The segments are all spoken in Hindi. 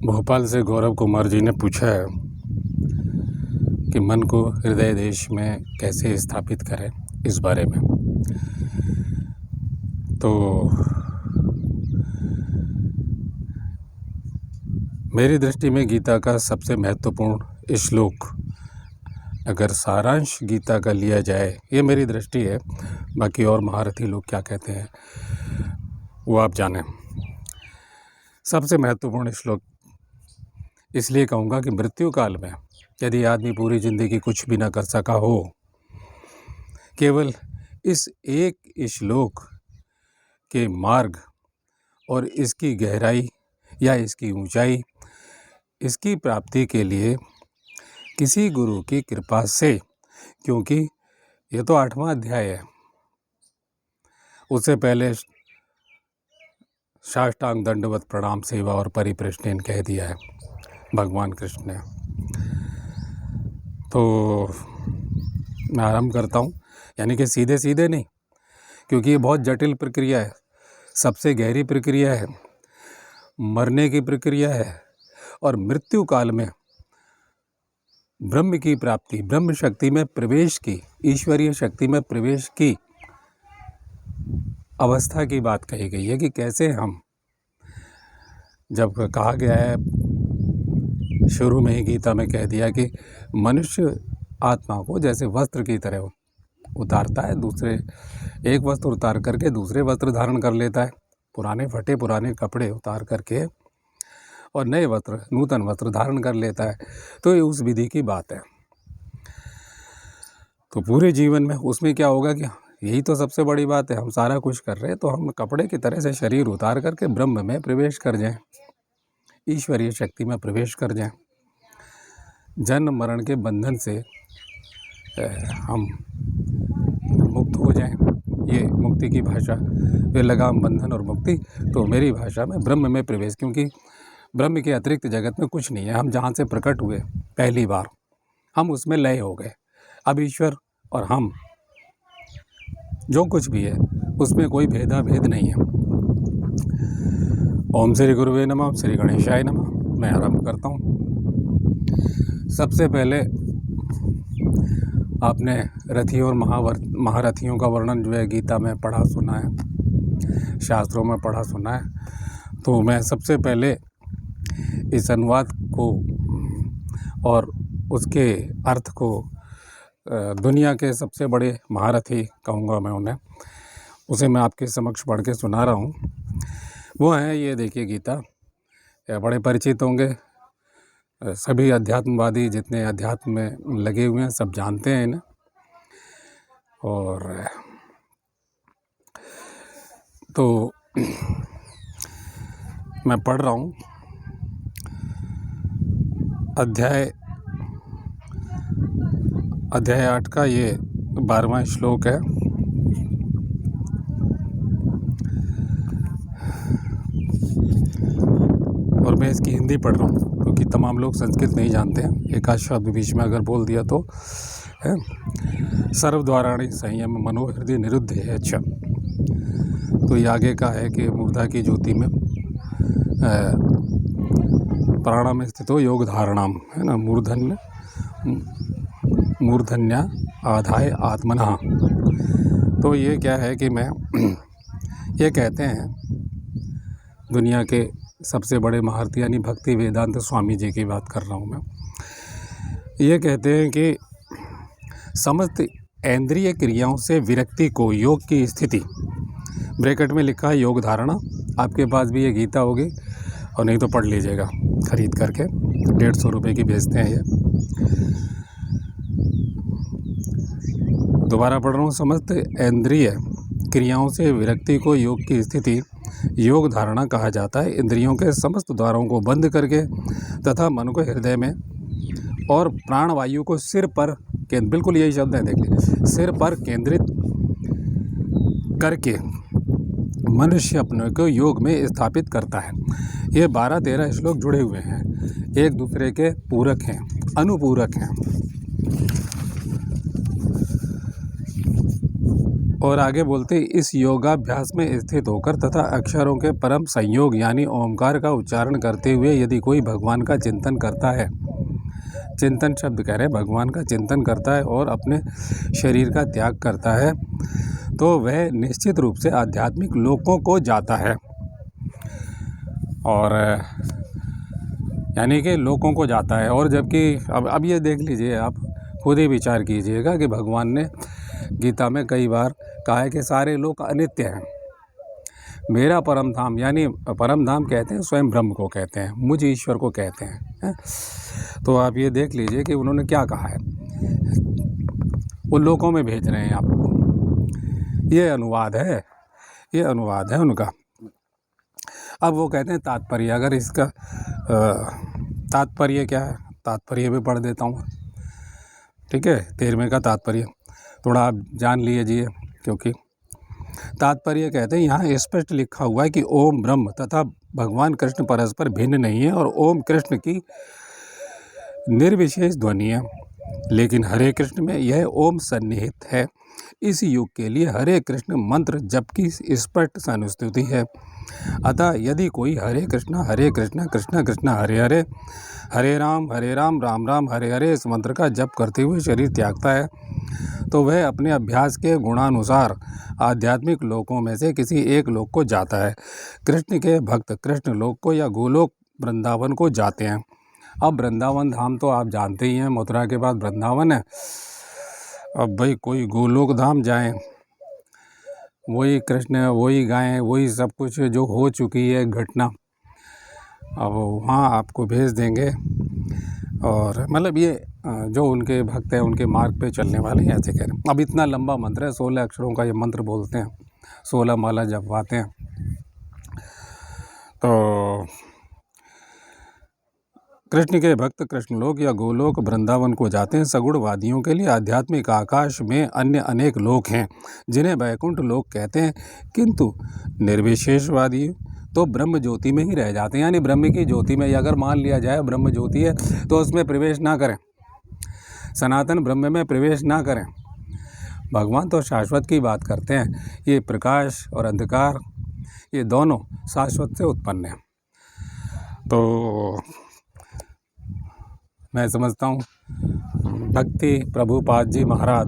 भोपाल से गौरव कुमार जी ने पूछा है कि मन को हृदय देश में कैसे स्थापित करें, इस बारे में। तो मेरी दृष्टि में गीता का सबसे महत्वपूर्ण श्लोक, अगर सारांश गीता का लिया जाए, ये मेरी दृष्टि है, बाकी और महारथी लोग क्या कहते हैं वो आप जानें। सबसे महत्वपूर्ण श्लोक इसलिए कहूँगा कि मृत्यु काल में यदि आदमी पूरी ज़िंदगी कुछ भी ना कर सका हो, केवल इस एक श्लोक के मार्ग और इसकी गहराई या इसकी ऊंचाई, इसकी प्राप्ति के लिए किसी गुरु की कृपा से, क्योंकि ये तो 8वां अध्याय है, उससे पहले साष्टांग दंडवत प्रणाम सेवा और परिप्रश्न कह दिया है भगवान कृष्ण ने। तो मैं आरंभ करता हूँ, यानी कि सीधे सीधे नहीं, क्योंकि ये बहुत जटिल प्रक्रिया है, सबसे गहरी प्रक्रिया है, मरने की प्रक्रिया है, और मृत्यु काल में ब्रह्म की प्राप्ति, ब्रह्म शक्ति में प्रवेश की, ईश्वरीय शक्ति में प्रवेश की अवस्था की बात कही गई है कि कैसे हम, जब कहा गया है शुरू में ही गीता में कह दिया कि मनुष्य आत्मा को जैसे वस्त्र की तरह उतारता है, दूसरे एक वस्त्र उतार करके दूसरे वस्त्र धारण कर लेता है, पुराने फटे पुराने कपड़े उतार करके और नए वस्त्र, नूतन वस्त्र धारण कर लेता है। तो ये उस विधि की बात है। तो पूरे जीवन में उसमें क्या होगा कि यही तो सबसे बड़ी बात है, हम सारा कुछ कर रहे हैं तो हम कपड़े की तरह से शरीर उतार करके ब्रह्म में प्रवेश कर जाएं, ईश्वरीय शक्ति में प्रवेश कर जाएं, जन्म मरण के बंधन से हम मुक्त हो जाएं। ये मुक्ति की भाषा, वे लगाम बंधन और मुक्ति, तो मेरी भाषा में ब्रह्म में प्रवेश, क्योंकि ब्रह्म के अतिरिक्त जगत में कुछ नहीं है। हम जहाँ से प्रकट हुए पहली बार, हम उसमें लय हो गए। अब ईश्वर और हम जो कुछ भी है उसमें कोई भेदाभेद नहीं है। ओम श्री गुरुवे नमः, ओम श्री गणेशाय नमः। मैं आरंभ करता हूँ। सबसे पहले आपने रथियों और महारथियों का वर्णन जो है गीता में पढ़ा सुना है, शास्त्रों में पढ़ा सुना है। तो मैं सबसे पहले इस अनुवाद को और उसके अर्थ को दुनिया के सबसे बड़े महारथी कहूँगा मैं उन्हें, उसे मैं आपके समक्ष पढ़ के सुना रहा हूँ। वो हैं, ये देखिए गीता, या बड़े परिचित होंगे, सभी अध्यात्मवादी जितने अध्यात्म में लगे हुए हैं सब जानते हैं इन्हें। और तो मैं पढ़ रहा हूँ। अध्याय 8 का ये 12वां श्लोक है। और मैं इसकी हिंदी पढ़ रहा हूँ क्योंकि तमाम लोग संस्कृत नहीं जानते हैं, एक आध शब्द बीच में अगर बोल दिया तो है। सर्वद्वाराणि संयम मनो हृदय निरुद्ध है। अच्छा, तो ये आगे का है कि मूर्धा की ज्योति में प्राणा में स्थितो योग धारणाम, है ना, मूर्धन्या आधाय आत्मनः। तो ये क्या है कि मैं ये कहते हैं दुनिया के सबसे बड़े महारथी, यानी भक्ति वेदांत स्वामी जी की बात कर रहा हूँ मैं। ये कहते हैं कि समस्त इंद्रिय क्रियाओं से विरक्ति को योग की स्थिति, ब्रैकेट में लिखा है योग धारणा, आपके पास भी ये गीता होगी और नहीं तो पढ़ लीजिएगा खरीद करके, 150 रुपये की बेचते हैं ये। दोबारा पढ़ रहा हूँ। समस्त इंद्रिय क्रियाओं से विरक्ति को योग की स्थिति योग धारणा कहा जाता है। इंद्रियों के समस्त द्वारों को बंद करके तथा मन को हृदय में और प्राणवायु को सिर पर, बिल्कुल यही शब्द है, देख लीजिए, सिर पर केंद्रित करके मनुष्य अपने को योग में स्थापित करता है। ये 12-13 श्लोक जुड़े हुए हैं, एक दूसरे के पूरक हैं, अनुपूरक हैं। और आगे बोलते इस योगाभ्यास में स्थित होकर तथा अक्षरों के परम संयोग यानी ओमकार का उच्चारण करते हुए यदि कोई भगवान का चिंतन करता है, चिंतन शब्द कह रहे हैं, भगवान का चिंतन करता है और अपने शरीर का त्याग करता है तो वह निश्चित रूप से आध्यात्मिक लोकों को जाता है। और यानी कि लोगों को जाता है। और जबकि अब ये देख लीजिए, आप खुद ही विचार कीजिएगा कि भगवान ने गीता में कई बार कहा है कि सारे लोग अनित्य हैं, मेरा परम धाम, यानी परम धाम कहते हैं स्वयं ब्रह्म को कहते हैं, मुझ ईश्वर को कहते हैं। तो आप ये देख लीजिए कि उन्होंने क्या कहा है, वो लोगों में भेज रहे हैं आपको। ये अनुवाद है उनका। अब वो कहते हैं तात्पर्य, अगर इसका तात्पर्य क्या है, तात्पर्य भी पढ़ देता हूँ, ठीक है। 13वें का तात्पर्य थोड़ा आप जान लीजिए, क्योंकि तात्पर्य कहते हैं यहाँ स्पष्ट लिखा हुआ है कि ओम ब्रह्म तथा भगवान कृष्ण परस्पर भिन्न नहीं है और ओम कृष्ण की निर्विशेष ध्वनि है, लेकिन हरे कृष्ण में यह ओम सन्निहित है। इस युग के लिए हरे कृष्ण मंत्र जप की स्पष्ट अनुस्तुति है। अतः यदि कोई हरे कृष्ण कृष्ण कृष्ण हरे हरे, हरे राम राम राम हरे हरे इस मंत्र का जप करते हुए शरीर त्यागता है तो वह अपने अभ्यास के गुणानुसार आध्यात्मिक लोकों में से किसी एक लोक को जाता है। कृष्ण के भक्त कृष्ण लोक को या गोलोक वृंदावन को जाते हैं। अब वृंदावन धाम तो आप जानते ही हैं, मथुरा के बाद वृंदावन है। अब भाई कोई गोलोक धाम जाए, वही कृष्ण, वही गायें, वही सब कुछ जो हो चुकी है घटना, अब वहाँ आपको भेज देंगे। और मतलब ये जो उनके भक्त हैं उनके मार्ग पे चलने वाले हैं, ऐसे कह रहे हैं। अब इतना लंबा मंत्र है, 16 अक्षरों का ये मंत्र बोलते हैं, 16 माला जपवाते हैं। तो कृष्ण के भक्त कृष्ण लोक या गोलोक वृंदावन को जाते हैं। सगुणवादियों के लिए आध्यात्मिक आकाश में अन्य अनेक लोक हैं जिन्हें वैकुंठ लोक कहते हैं, किंतु निर्विशेषवादी तो ब्रह्म ज्योति में ही रह जाते हैं। यानी ब्रह्म की ज्योति में, अगर मान लिया जाए ब्रह्म ज्योति है तो उसमें प्रवेश ना करें, सनातन ब्रह्म में प्रवेश ना करें। भगवान तो शाश्वत की बात करते हैं। ये प्रकाश और अंधकार ये दोनों शाश्वत से उत्पन्न हैं। तो मैं समझता हूँ भक्ति प्रभुपाद जी महाराज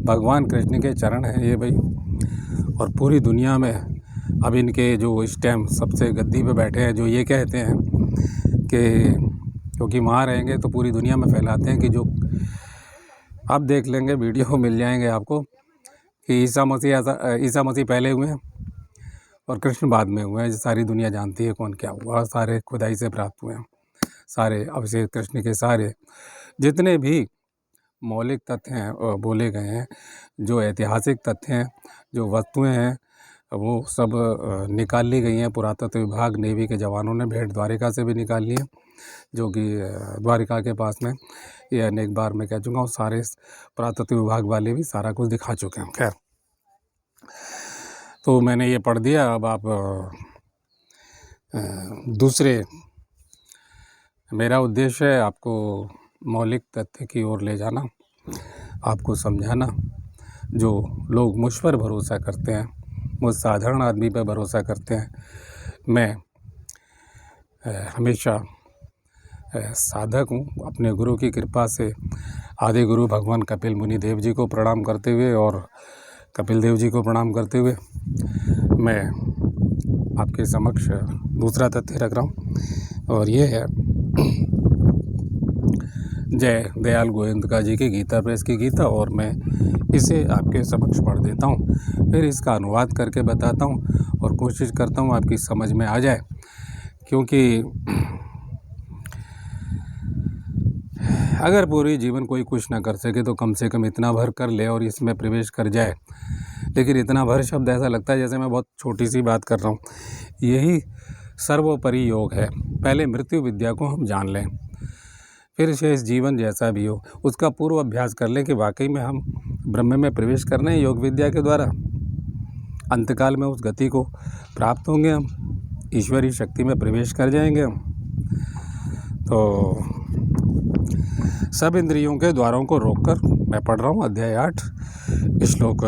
भगवान कृष्ण के चरण हैं ये भाई। और पूरी दुनिया में अब इनके जो इस टाइम सबसे गद्दी पे बैठे हैं, जो ये कहते हैं कि क्योंकि वहाँ रहेंगे तो पूरी दुनिया में फैलाते हैं कि जो आप देख लेंगे, वीडियो मिल जाएंगे आपको कि ईसा मसीह पहले हुए हैं और कृष्ण बाद में हुए हैं। सारी दुनिया जानती है कौन क्या हुआ, सारे खुदाई से प्राप्त हुए हैं। सारे अभिषेक कृष्ण के सारे जितने भी मौलिक तथ्य हैं बोले गए हैं, जो ऐतिहासिक तथ्य हैं, जो वस्तुएं हैं, वो सब निकाल ली गई हैं। पुरातत्व विभाग नेवी के जवानों ने भेंट द्वारिका से भी निकाल ली है, जो कि द्वारिका के पास में, ये अनेक बार मैं कह चुका हूँ, सारे पुरातत्व विभाग वाले भी सारा कुछ दिखा चुके हैं। खैर, तो मैंने ये पढ़ दिया। अब आप दूसरे, मेरा उद्देश्य है आपको मौलिक तथ्य की ओर ले जाना, आपको समझाना। जो लोग मुझ पर भरोसा करते हैं, मुझ साधारण आदमी पर भरोसा करते हैं, मैं हमेशा साधक हूँ। अपने गुरु की कृपा से आदि गुरु भगवान कपिल मुनि देव जी को प्रणाम करते हुए और कपिल देव जी को प्रणाम करते हुए मैं आपके समक्ष दूसरा तथ्य रख रहा हूँ, और ये है जय दयाल गोविंदका जी की गीता प्रेस की गीता। और मैं इसे आपके समक्ष पढ़ देता हूँ, फिर इसका अनुवाद करके बताता हूँ और कोशिश करता हूँ आपकी समझ में आ जाए। क्योंकि अगर पूरी जीवन कोई कुछ ना कर सके तो कम से कम इतना भर कर ले और इसमें प्रवेश कर जाए। लेकिन इतना भर शब्द ऐसा लगता है जैसे मैं बहुत छोटी सी बात कर रहा हूँ। यही सर्वोपरि योग है। पहले मृत्यु विद्या को हम जान लें, फिर शेष जीवन जैसा भी हो उसका पूर्व अभ्यास कर लें कि वाकई में हम ब्रह्म में प्रवेश कर रहे हैं योग विद्या के द्वारा। अंतकाल में उस गति को प्राप्त होंगे, हम ईश्वरीय शक्ति में प्रवेश कर जाएंगे हम। तो सब इंद्रियों के द्वारों को रोककर मैं पढ़ रहा हूँ अध्याय 8 श्लोक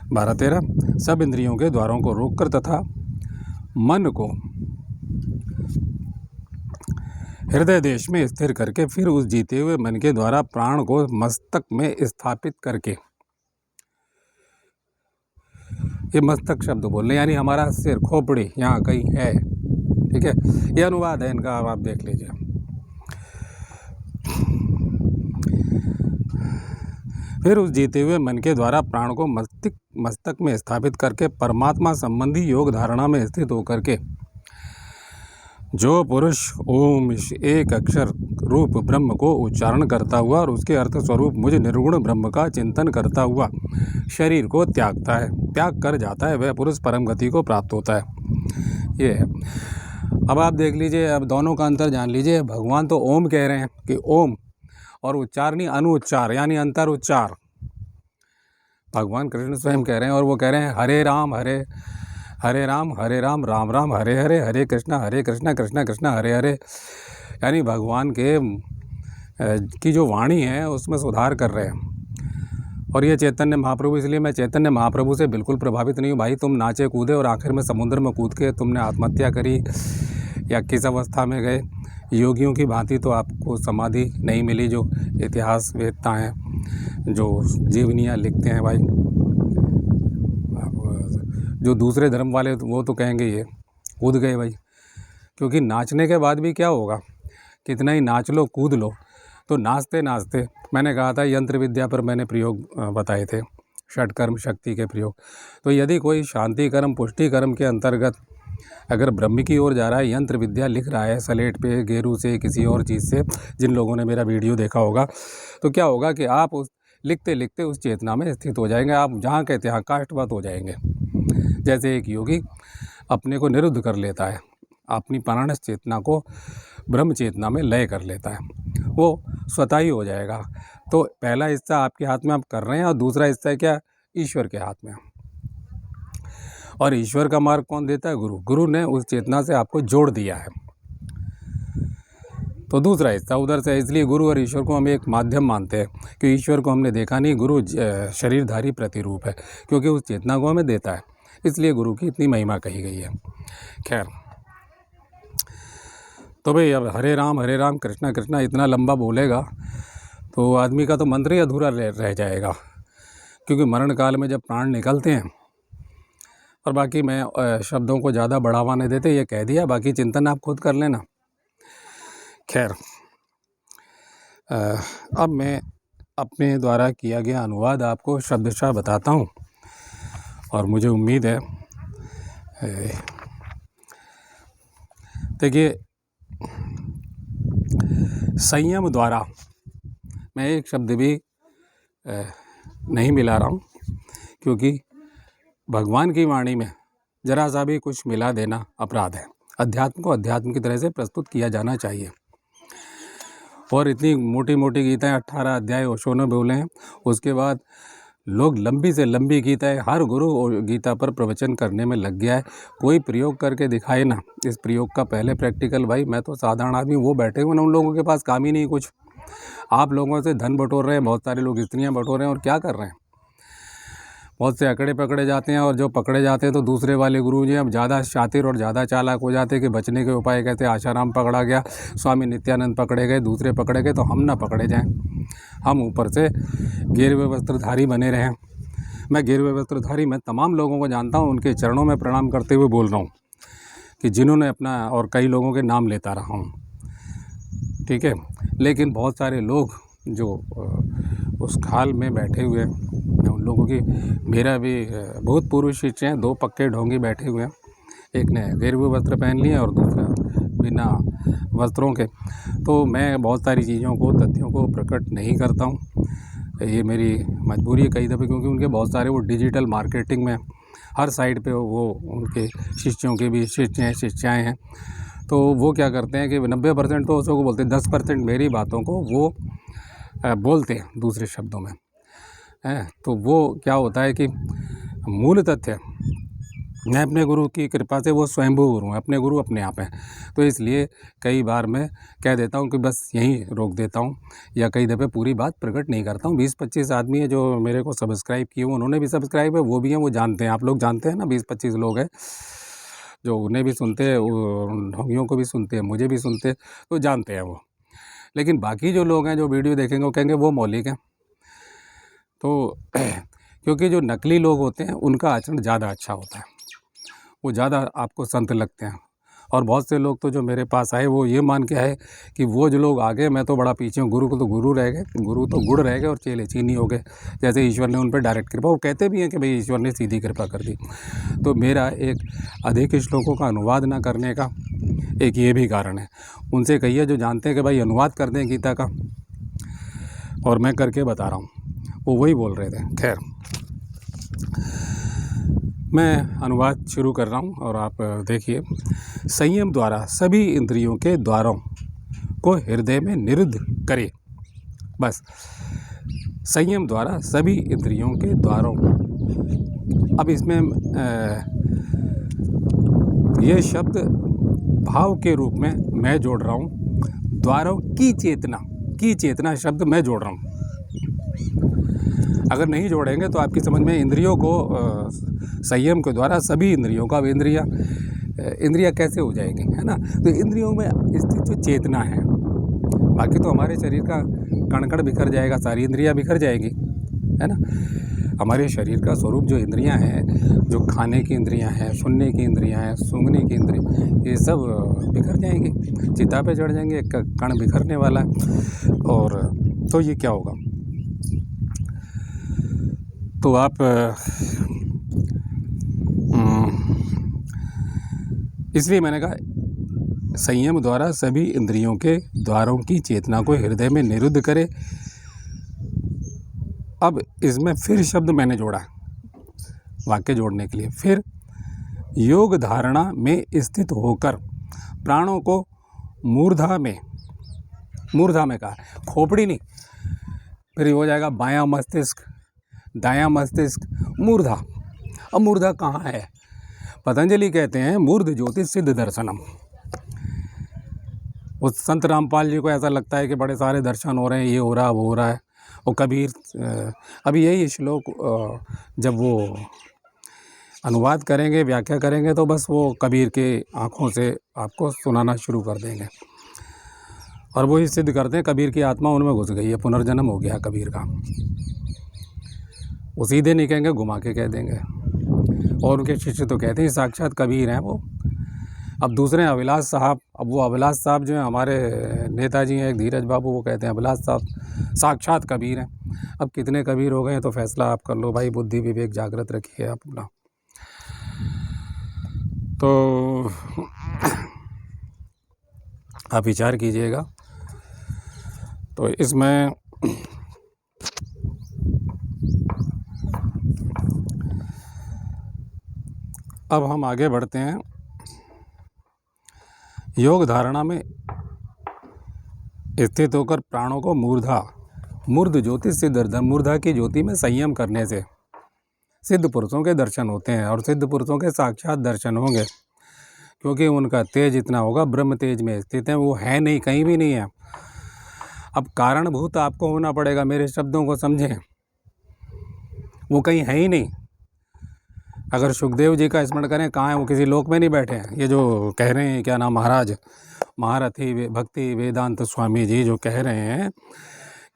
12-13 सब इंद्रियों के द्वारों को रोककर तथा मन को हृदय देश में स्थिर करके फिर उस जीते हुए मन के द्वारा प्राण को मस्तक में स्थापित करके, ये मस्तक शब्द बोलने यानी हमारा सिर खोपड़ी यहाँ कहीं है, ठीक है, ये अनुवाद है इनका, अब आप देख लीजिए। फिर उस जीते हुए मन के द्वारा प्राण को मस्तक में स्थापित करके परमात्मा संबंधी योग धारणा में स्थित होकर के जो पुरुष ओम एक अक्षर रूप ब्रह्म को उच्चारण करता हुआ और उसके अर्थ स्वरूप मुझ निर्गुण ब्रह्म का चिंतन करता हुआ शरीर को त्याग कर जाता है, वह पुरुष परम गति को प्राप्त होता है। ये है। अब आप देख लीजिए, अब दोनों का अंतर जान लीजिए। भगवान तो ओम कह रहे हैं कि ओम, और उच्चार नहीं अनुच्चार यानी अंतर उच्चार भगवान कृष्ण स्वयं कह रहे हैं। और वो कह रहे हैं हरे राम हरे राम राम राम हरे हरे, हरे कृष्णा कृष्णा कृष्णा हरे हरे। यानी भगवान के की जो वाणी है उसमें सुधार कर रहे हैं। और ये चैतन्य महाप्रभु, इसलिए मैं चैतन्य महाप्रभु से बिल्कुल प्रभावित नहीं हूँ। भाई तुम नाचे कूदे और आखिर में समुद्र में कूद के तुमने आत्महत्या करी या किस अवस्था में गए, योगियों की भांति तो आपको समाधि नहीं मिली। जो इतिहास वेदता हैं, जो जीवनियाँ लिखते हैं भाई, जो दूसरे धर्म वाले वो तो कहेंगे ये कूद गए भाई, क्योंकि नाचने के बाद भी क्या होगा, कितना ही नाच लो कूद लो, तो नाचते नाचते, मैंने कहा था यंत्र विद्या पर मैंने प्रयोग बताए थे, षटकर्म शक्ति के प्रयोग। तो यदि कोई शांति कर्म पुष्टि कर्म के अंतर्गत अगर ब्रह्म की ओर जा रहा है, यंत्र विद्या लिख रहा है सलेट पे, गेरू से, किसी और चीज़ से, जिन लोगों ने मेरा वीडियो देखा होगा, तो क्या होगा कि आप उस लिखते लिखते उस चेतना में स्थित हो जाएंगे। आप जहाँ कहते हैं काष्ठवत हो जाएंगे। जैसे एक योगी अपने को निरुद्ध कर लेता है, अपनी प्राणस चेतना को ब्रह्म चेतना में लय कर लेता है, वो स्वतः ही हो जाएगा। तो पहला हिस्सा आपके हाथ में आप कर रहे हैं, और दूसरा हिस्सा क्या, ईश्वर के हाथ में। और ईश्वर का मार्ग कौन देता है, गुरु ने उस चेतना से आपको जोड़ दिया है। तो दूसरा हिस्सा उधर से, इसलिए गुरु और ईश्वर को हम एक माध्यम मानते हैं कि ईश्वर को हमने देखा नहीं, गुरु शरीरधारी प्रतिरूप है, क्योंकि उस चेतना को हमें देता है, इसलिए गुरु की इतनी महिमा कही गई है। खैर, तो भाई अब हरे राम कृष्णा कृष्णा इतना लंबा बोलेगा तो आदमी का तो मंत्र ही अधूरा रह जाएगा, क्योंकि मरण काल में जब प्राण निकलते हैं। और बाकी मैं शब्दों को ज़्यादा बढ़ावा नहीं देते, ये कह दिया, बाकी चिंतन आप खुद कर लेना। खैर, अब मैं अपने द्वारा किया गया अनुवाद आपको शब्दशः बताता हूँ, और मुझे उम्मीद है, देखिए, संयम द्वारा मैं एक शब्द भी नहीं मिला रहा हूँ, क्योंकि भगवान की वाणी में जरा सा भी कुछ मिला देना अपराध है। अध्यात्म को अध्यात्म की तरह से प्रस्तुत किया जाना चाहिए। और इतनी मोटी मोटी गीताएं 18 अध्याय ओशो ने बोले हैं, उसके बाद लोग लंबी से लंबी गीताएं, हर गुरु गीता पर प्रवचन करने में लग गया है। कोई प्रयोग करके दिखाए ना, इस प्रयोग का पहले प्रैक्टिकल। भाई मैं तो साधारण आदमी, वो बैठे हुए ना, उन लोगों के पास काम ही नहीं कुछ। आप लोगों से धन बटोर रहे हैं, बहुत सारे लोग स्त्रियाँ बटोर रहे हैं, और क्या कर रहे हैं, बहुत से अकड़े पकड़े जाते हैं। और जो पकड़े जाते हैं तो दूसरे वाले गुरु जी अब ज़्यादा शातिर और ज़्यादा चालाक हो जाते हैं कि बचने के उपाय कहते हैं। आशाराम पकड़ा गया, स्वामी नित्यानंद पकड़े गए, दूसरे पकड़े गए, तो हम ना पकड़े जाएं, हम ऊपर से गिरवे वस्त्रधारी बने रहें। मैं गिरवे वस्त्रधारी, मैं तमाम लोगों को जानता हूँ, उनके चरणों में प्रणाम करते हुए बोल रहा हूँ कि जिन्होंने अपना, और कई लोगों के नाम लेता रहा हूँ, ठीक है। लेकिन बहुत सारे लोग जो उस खाल में बैठे हुए हैं, उन लोगों की, मेरा भी बहुत पूर्व शिष्य हैं, 2 पक्के ढोंगी बैठे हुए हैं, एक ने गिरवे वस्त्र पहन लिए और दूसरा बिना वस्त्रों के। तो मैं बहुत सारी चीज़ों को, तथ्यों को प्रकट नहीं करता हूँ, ये मेरी मजबूरी है कई दफ़े, क्योंकि उनके बहुत सारे वो डिजिटल मार्केटिंग में हर साइड पे वो उनके शिष्यों के भी शिष्य हैं, शिष्याएँ हैं। तो वो क्या करते हैं कि 90% तो उसको बोलते हैं, 10% मेरी बातों को वो बोलते हैं दूसरे शब्दों में, हैं। तो वो क्या होता है कि मूल तथ्य मैं अपने गुरु की कृपा से वो स्वयंभू गुरु हैं, अपने गुरु अपने आप हैं। तो इसलिए कई बार मैं कह देता हूँ कि बस यहीं रोक देता हूँ, या कई दफ़े पूरी बात प्रकट नहीं करता हूँ। 20-25 आदमी है जो मेरे को सब्सक्राइब किए, उन्होंने भी सब्सक्राइब है, वो भी हैं, वो जानते हैं। आप लोग जानते हैं ना, 20-25 लोग हैं जो उन्हें भी सुनते हैं, ढोंगियों को भी सुनते हैं, मुझे भी सुनते हैं, तो जानते हैं वो। लेकिन बाकी जो लोग हैं जो वीडियो देखेंगे वो कहेंगे वो मौलिक हैं। तो क्योंकि जो नकली लोग होते हैं उनका आचरण ज़्यादा अच्छा होता है, वो ज़्यादा आपको संत लगते हैं। और बहुत से लोग तो जो मेरे पास आए वो ये मान के आए कि वो जो लोग आगे, मैं तो बड़ा पीछे हूँ, गुरु को तो गुरु रह गए, गुरु तो गुड़ रह गए और चेले चीनी हो गए, जैसे ईश्वर ने उन पर डायरेक्ट कृपा। वो कहते भी हैं कि भाई ईश्वर ने सीधी कृपा कर दी। तो मेरा एक अधिक श्लोकों का अनुवाद ना करने का एक ये भी कारण है। उनसे कहिए जो जानते हैं कि भाई अनुवाद कर दें गीता का, और मैं करके बता रहा हूँ, वो वही बोल रहे थे। खैर, मैं अनुवाद शुरू कर रहा हूँ और आप देखिए। संयम द्वारा सभी इंद्रियों के द्वारों को हृदय में निरुद्ध करे। बस, संयम द्वारा सभी इंद्रियों के द्वारों। अब इसमें ये शब्द भाव के रूप में मैं जोड़ रहा हूँ, द्वारों की चेतना शब्द मैं जोड़ रहा हूँ। अगर नहीं जोड़ेंगे तो आपकी समझ में इंद्रियों को संयम के द्वारा सभी इंद्रियों का, अब इंद्रियां कैसे हो जाएंगी, है ना। तो इंद्रियों में स्थित जो चेतना है, बाकी तो हमारे शरीर का कण कण बिखर जाएगा, सारी इंद्रियां बिखर जाएगी, है ना। हमारे शरीर का स्वरूप जो इंद्रियां हैं, जो खाने की इंद्रियां हैं, सुनने की इंद्रियां हैं, सूंघने की इंद्रियां, ये सब बिखर जाएंगी, चिता पे चढ़ जाएंगे, एक कण बिखरने वाला है। और तो ये क्या होगा, तो आप इसलिए मैंने कहा संयम द्वारा सभी इंद्रियों के द्वारों की चेतना को हृदय में निरुद्ध करे। अब इसमें फिर शब्द मैंने जोड़ा वाक्य जोड़ने के लिए, फिर योग धारणा में स्थित होकर प्राणों को मूर्धा में कहा, खोपड़ी नहीं, फिर हो जाएगा बायां मस्तिष्क, दायां मस्तिष्क, मूर्धा। अब मूर्धा कहाँ है? पतंजलि कहते हैं मूर्ध ज्योति सिद्ध दर्शनम। उस संत रामपाल जी को ऐसा लगता है कि बड़े सारे दर्शन हो रहे हैं, ये हो रहा, वो हो रहा है। और कबीर, अभी यही श्लोक जब वो अनुवाद करेंगे, व्याख्या करेंगे, तो बस वो कबीर के आँखों से आपको सुनाना शुरू कर देंगे। और वो ही सिद्ध करते हैं कबीर की आत्मा उनमें घुस गई है, पुनर्जन्म हो गया कबीर का। वो सीधे नहीं कहेंगे, घुमा के कह देंगे। और उनके शिष्य तो कहते हैं साक्षात कबीर हैं वो। अब दूसरे अभिलाष साहब, अब वो अभिलाष साहब जो हैं हमारे नेताजी हैं, एक धीरज बाबू, वो कहते हैं अभिलाष साहब साक्षात कबीर हैं। अब कितने कबीर हो गए हैं तो फैसला आप कर लो भाई, बुद्धि विवेक जागृत रखिए अपना। तो आप विचार कीजिएगा। तो इसमें अब हम आगे बढ़ते हैं। योग धारणा में स्थित होकर प्राणों को मूर्ध ज्योति सिद्ध, मूर्धा की ज्योति में संयम करने से सिद्ध पुरुषों के दर्शन होते हैं। और सिद्ध पुरुषों के साक्षात दर्शन होंगे, क्योंकि उनका तेज इतना होगा, ब्रह्म तेज में स्थित है, वो है नहीं, कहीं भी नहीं है। अब कारणभूत आपको होना पड़ेगा, मेरे शब्दों को समझें, वो कहीं है ही नहीं। अगर सुखदेव जी का स्मरण करें, कहाँ है वो? किसी लोक में नहीं बैठे हैं। ये जो कह रहे हैं, क्या नाम, महारथी भक्ति वेदांत स्वामी जी जो कह रहे हैं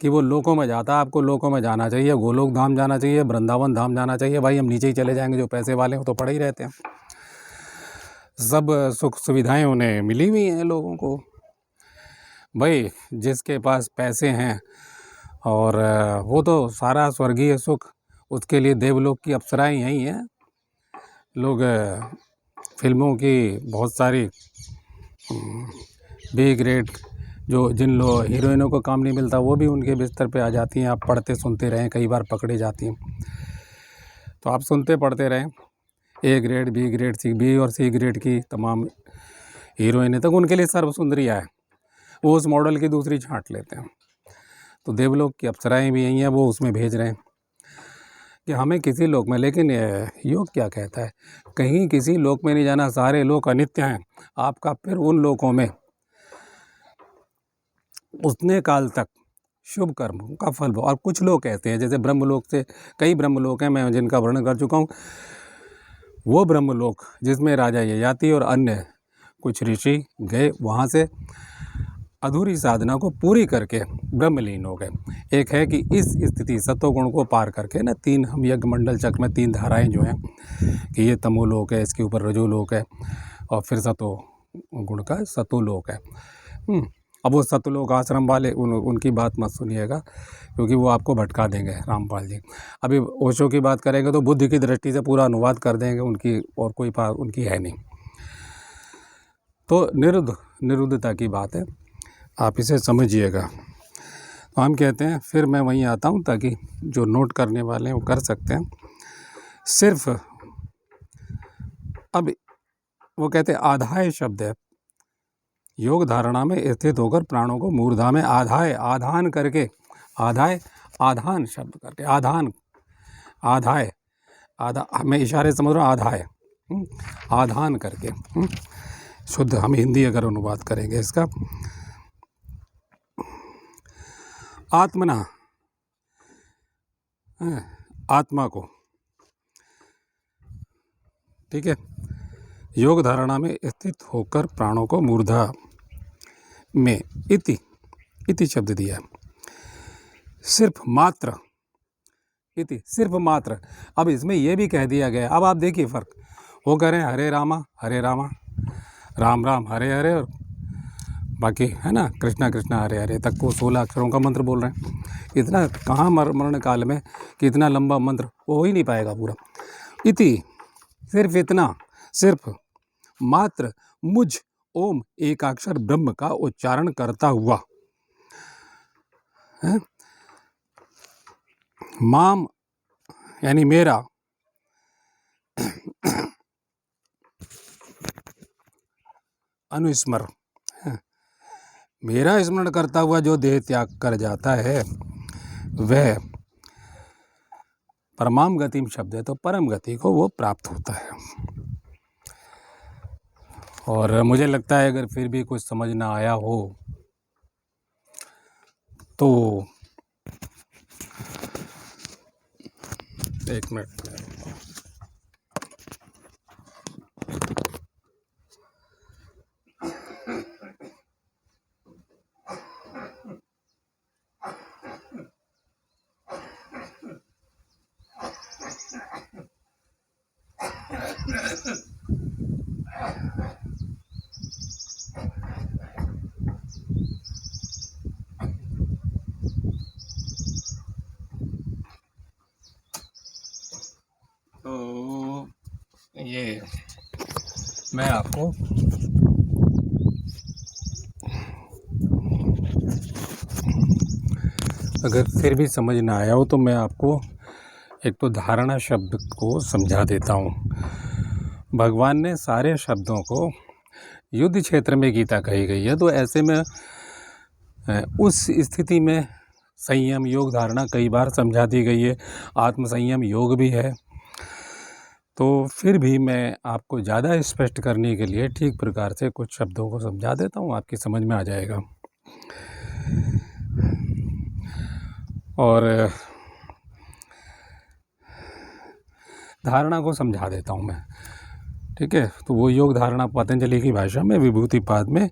कि वो लोकों में जाता है, आपको लोकों में जाना चाहिए, गोलोक धाम जाना चाहिए, वृंदावन धाम जाना चाहिए। भाई हम नीचे ही चले जाएंगे, जो पैसे वाले हैं तो पड़े ही रहते हैं। सब सुख सुविधाएं उन्हें मिली हुई हैं लोगों को। भाई जिसके पास पैसे हैं और वो तो सारा स्वर्गीय सुख, उसके लिए देवलोक की अप्सराएं यही हैं। लोग फिल्मों की बहुत सारी बी ग्रेड जिन लोग हीरोइनों को काम नहीं मिलता, वो भी उनके बिस्तर पे आ जाती हैं। आप पढ़ते सुनते रहें, कई बार पकड़े जाती हैं, तो आप सुनते पढ़ते रहें। A grade, B grade, B और सी ग्रेड की तमाम हीरोइनें तक उनके लिए सर्व सुंदरिया है, वो उस मॉडल की दूसरी छांट लेते हैं। तो देवलोक की अप्सराएं भी यही हैं, वो उसमें भेज रहे हैं कि हमें किसी लोक में, लेकिन योग क्या कहता है, कहीं किसी लोक में नहीं जाना, सारे लोक अनित्य हैं। आपका फिर उन लोकों में उतने काल तक शुभ कर्म का फल। और कुछ लोग कहते हैं, जैसे ब्रह्मलोक से कई ब्रह्मलोक हैं मैं जिनका वर्णन कर चुका हूँ, वो ब्रह्मलोक जिसमें राजा ययाति और अन्य कुछ ऋषि गए, वहाँ से अधूरी साधना को पूरी करके ब्रह्मलीन हो गए। एक है कि इस स्थिति सत्वगुण को पार करके ना, 3 हम यज्ञ मंडल चक्र में 3 धाराएं जो हैं कि ये तमोलोक है, इसके ऊपर रजोलोक है, और फिर सतो गुण का सतोलोक है। अब वो सतलोक आश्रम वाले उनकी बात मत सुनिएगा, क्योंकि वो आपको भटका देंगे रामपाल जी। अभी ओशो की बात करेंगे तो बुद्धि की दृष्टि से पूरा अनुवाद कर देंगे उनकी, और कोई उनकी है नहीं। तो निरुद्धता की बात है, आप इसे समझिएगा। तो हम कहते हैं, फिर मैं वहीं आता हूँ ताकि जो नोट करने वाले हैं वो कर सकते हैं। सिर्फ अब वो कहते हैं आधाय शब्द है, योग धारणा में स्थित होकर प्राणों को मूर्धा में आधान करके, आधान शब्द करके, आधाय मैं इशारे समझ रहा हूँ, आधान करके, शुद्ध हम हिंदी अगर अनुवाद करेंगे इसका, आत्मना, आत्मा को, ठीक है, योग धारणा में स्थित होकर प्राणों को मूर्धा में इति शब्द दिया। सिर्फ मात्र, सिर्फ मात्र। अब इसमें यह भी कह दिया गया, अब आप देखिए फर्क, वो कह रहे हैं हरे रामा राम राम हरे हरे, और बाकी है ना कृष्णा कृष्णा हरे हरे तक को 16 अक्षरों का मंत्र बोल रहे हैं। इतना कहाँ मरण काल में कि इतना लंबा मंत्र वो हो ही नहीं पाएगा पूरा। इति सिर्फ इतना, सिर्फ मात्र मुझ ओम एकाक्षर ब्रह्म का उच्चारण करता हुआ, है? माम यानी मेरा, अनुस्मर, मेरा स्मरण करता हुआ जो देह त्याग कर जाता है वह परमाम गतिम शब्द है, तो परम गति को वो प्राप्त होता है। और मुझे लगता है अगर फिर भी कुछ समझ ना आया हो तो एक मिनट, तो ये मैं आपको अगर फिर भी समझ ना आया हो तो मैं आपको एक तो धारणा शब्द को समझा देता हूँ। भगवान ने सारे शब्दों को युद्ध क्षेत्र में गीता कही गई है, तो ऐसे में उस स्थिति में संयम योग धारणा कई बार समझा दी गई है, आत्म संयम योग भी है। तो फिर भी मैं आपको ज़्यादा स्पष्ट करने के लिए ठीक प्रकार से कुछ शब्दों को समझा देता हूँ, आपकी समझ में आ जाएगा। और धारणा को समझा देता हूँ मैं, ठीक है। तो वो योग धारणा पतंजलि की भाषा में विभूतिपाद में,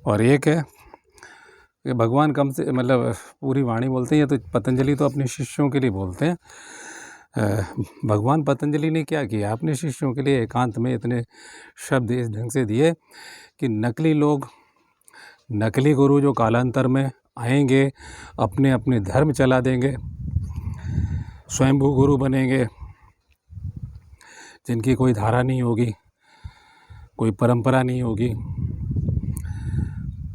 और एक है कि भगवान कम से मतलब पूरी वाणी बोलते हैं, तो पतंजलि तो अपने शिष्यों के लिए बोलते हैं। भगवान पतंजलि ने क्या किया, अपने शिष्यों के लिए एकांत में इतने शब्द इस ढंग से दिए कि नकली लोग, नकली गुरु जो कालांतर में आएंगे, अपने अपने धर्म चला देंगे, स्वयंभू गुरु बनेंगे, जिनकी कोई धारा नहीं होगी, कोई परंपरा नहीं होगी,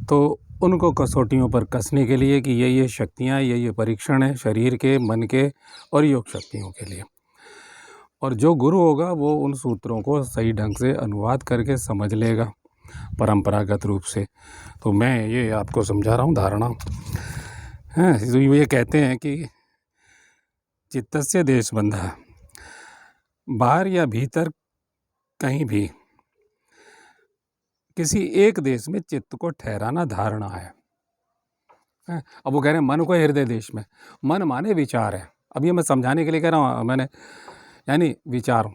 तो उनको कसौटियों पर कसने के लिए कि ये शक्तियाँ, ये परीक्षण है शरीर के, मन के और योग शक्तियों के लिए। और जो गुरु होगा वो उन सूत्रों को सही ढंग से अनुवाद करके समझ लेगा परंपरागत रूप से। तो मैं ये आपको समझा रहा हूँ धारणा है। तो ये कहते हैं कि चित्तस्य देशबंधः, बाहर या भीतर कहीं भी किसी एक देश में चित्त को ठहराना धारणा है। अब वो कह रहे हैं मन को हृदय देश में। मन माने विचार है। अब ये मैं समझाने के लिए कह रहा हूँ मैंने, यानी विचार।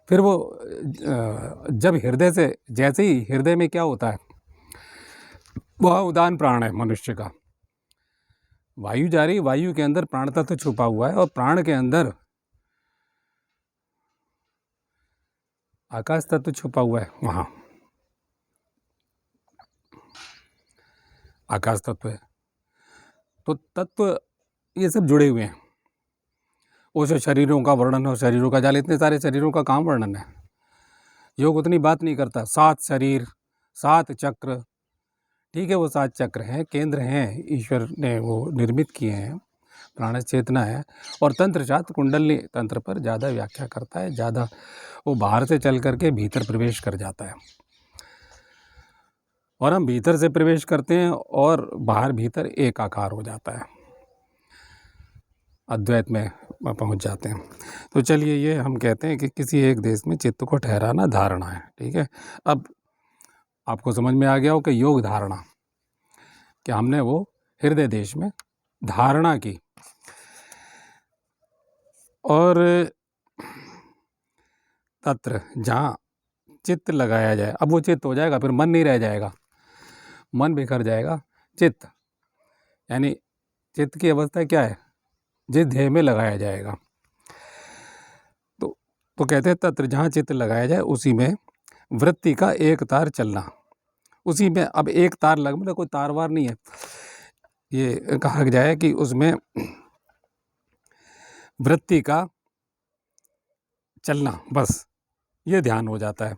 फिर वो जब हृदय से, जैसे ही हृदय में क्या होता है, वह उदान प्राण है मनुष्य का। वायु जा रही, वायु के अंदर प्राण तत्व छुपा हुआ है और प्राण के अंदर आकाश तत्व छुपा हुआ है। वहाँ आकाश तत्व है। तो तत्व ये सब जुड़े हुए हैं। उस शरीरों का वर्णन और शरीरों का जाल, इतने सारे शरीरों का काम वर्णन है। योग उतनी बात नहीं करता। 7 शरीर, 7 चक्र, ठीक है, वो 7 चक्र हैं, केंद्र हैं, ईश्वर ने वो निर्मित किए हैं, प्राण चेतना है। और तंत्र शास्त्र कुंडली तंत्र पर ज़्यादा व्याख्या करता है, ज़्यादा वो बाहर से चल करके भीतर प्रवेश कर जाता है। और हम भीतर से प्रवेश करते हैं और बाहर भीतर एक आकार हो जाता है, अद्वैत में पहुंच जाते हैं। तो चलिए, ये हम कहते हैं कि किसी एक देश में चित्त को ठहराना धारणा है। ठीक है, अब आपको समझ में आ गया हो कि योग धारणा, कि हमने वो हृदय देश में धारणा की। और तत्र जहाँ चित्त लगाया जाए, अब वो चित्त हो जाएगा, फिर मन नहीं रह जाएगा, मन बिखर जाएगा। चित्त यानी चित्त की अवस्था क्या है, जिस ध्येय में लगाया जाएगा। तो कहते हैं तत्र जहाँ चित्त लगाया जाए उसी में वृत्ति का एक तार चलना। उसी में, अब एक तार लग, मतलब कोई तार वार नहीं है, ये कहा जाए कि उसमें वृत्ति का चलना, बस ये ध्यान हो जाता है।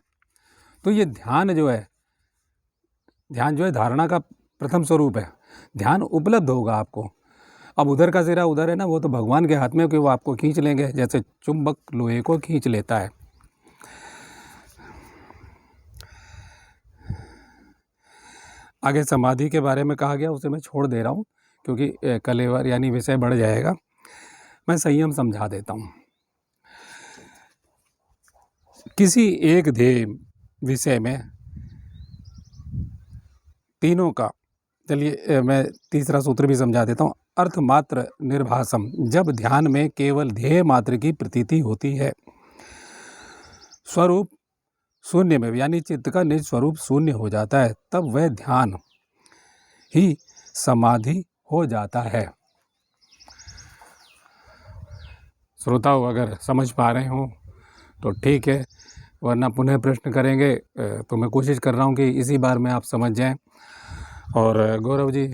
तो ये ध्यान जो है धारणा का प्रथम स्वरूप है। ध्यान उपलब्ध होगा आपको। अब उधर का सिरा उधर है ना, वो तो भगवान के हाथ में, कि वो आपको खींच लेंगे, जैसे चुंबक लोहे को खींच लेता है। आगे समाधि के बारे में कहा गया, उसे मैं छोड़ दे रहा हूँ क्योंकि कलेवर यानी विषय बढ़ जाएगा। मैं संयम समझा देता हूँ। किसी एक ध्येय विषय में तीनों का, चलिए मैं तीसरा सूत्र भी समझा देता हूँ। अर्थ मात्र निर्भासम, जब ध्यान में केवल ध्येय मात्र की प्रतीति होती है, स्वरूप शून्य में, यानी चित्त का निज स्वरूप शून्य हो जाता है, तब वह ध्यान ही समाधि हो जाता है। श्रोताओं, अगर समझ पा रहे हो तो ठीक है, वरना पुनः प्रश्न करेंगे तो मैं कोशिश कर रहा हूँ कि इसी बार में आप समझ जाएं। और गौरव जी,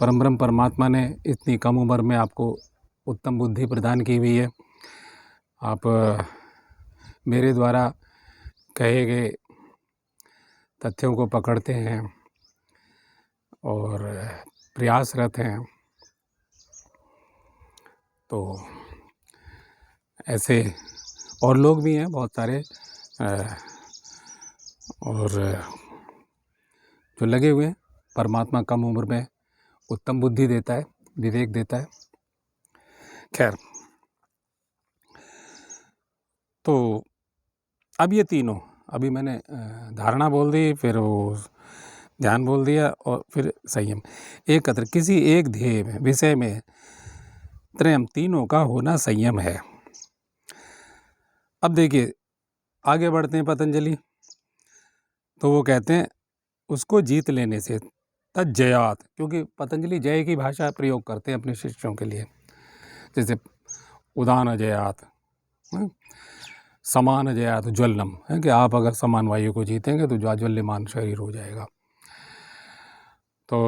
परम परमात्मा ने इतनी कम उम्र में आपको उत्तम बुद्धि प्रदान की हुई है। आप मेरे द्वारा कहे गए तथ्यों को पकड़ते हैं और प्रयासरत हैं। तो ऐसे और लोग भी हैं बहुत सारे, और जो लगे हुए हैं। परमात्मा कम उम्र में उत्तम बुद्धि देता है, विवेक देता है। खैर, तो अब ये तीनों, अभी मैंने धारणा बोल दी, फिर वो ध्यान बोल दिया, और फिर संयम। एकत्र किसी एक ध्येय में, विषय में त्रयम, तीनों का होना संयम है। अब देखिए, आगे बढ़ते हैं पतंजलि। तो वो कहते हैं उसको जीत लेने से, तज्जयात, क्योंकि पतंजलि जय की भाषा प्रयोग करते हैं अपने शिष्यों के लिए, जैसे उदान अजयात, समान अजयात ज्वलनम, है कि आप अगर समान वायु को जीतेंगे तो ज्वाज्वल्यमान शरीर हो जाएगा। तो